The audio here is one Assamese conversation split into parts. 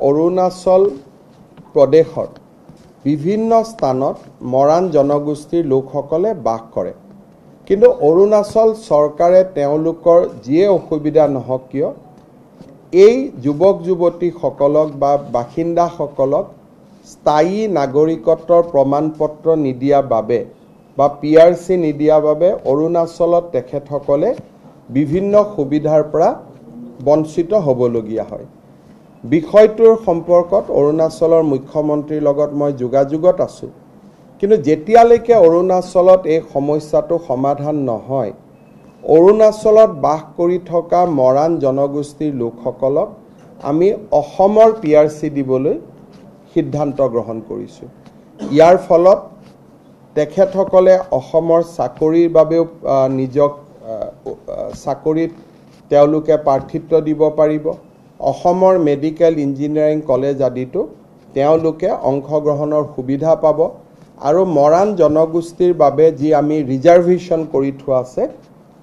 অৰুণাচল প্ৰদেশৰ বিভিন্ন স্থানত মৰাণ জনগোষ্ঠীৰ লোকসকলে বাস কৰে। কিন্তু অৰুণাচল চৰকাৰে তেওঁলোকৰ যিয়ে অসুবিধা নহওক কিয় এই যুৱক যুৱতীসকলক বা বাসিন্দাসকলক স্থায়ী নাগৰিকত্বৰ প্ৰমাণপত্ৰ নিদিয়া বাবে বা PRC নিদিয়া বাবে অৰুণাচলত তেখেতসকলে বিভিন্ন সুবিধাৰ পৰা বঞ্চিত হ'বলগীয়া হয়। বিষয়টোৰ সম্পৰ্কত অৰুণাচলৰ মুখ্যমন্ত্ৰীৰ লগত মই যোগাযোগত আছোঁ। কিন্তু যেতিয়ালৈকে অৰুণাচলত এই সমস্যাটো সমাধান নহয়, অৰুণাচলত বাস কৰি থকা মৰাণ জনগোষ্ঠীৰ লোকসকলক আমি অসমৰ PRC দিবলৈ সিদ্ধান্ত গ্ৰহণ কৰিছোঁ। ইয়াৰ ফলত তেখেতসকলে অসমৰ চাকৰিৰ বাবেও নিজক চাকৰিত তেওঁলোকে প্ৰাৰ্থিত্ব দিব পাৰিব। অসমৰ মেডিকেল ইঞ্জিনিয়াৰিং কলেজ আদিতো তেওঁলোকে অংশগ্ৰহণৰ সুবিধা পাব আৰু মৰাণ জনগোষ্ঠীৰ বাবে যি আমি ৰিজাৰ্ভেশ্যন কৰি থোৱা আছে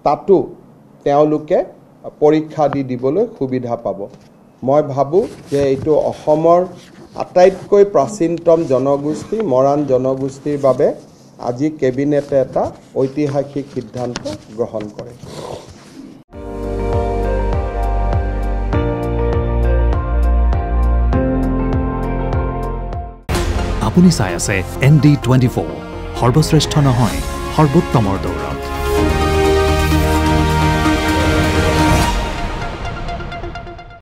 তাতো তেওঁলোকে পৰীক্ষা দিবলৈ সুবিধা পাব। মই ভাবোঁ যে এইটো অসমৰ আটাইতকৈ প্ৰাচীনতম জনগোষ্ঠী মৰাণ জনগোষ্ঠীৰ বাবে আজি কেবিনেটে এটা ঐতিহাসিক সিদ্ধান্ত গ্ৰহণ কৰে। আপুনি চাই আছে ND24 সৰ্বশ্ৰেষ্ঠ নহয় সৰ্বোত্তমৰ দৌৰত।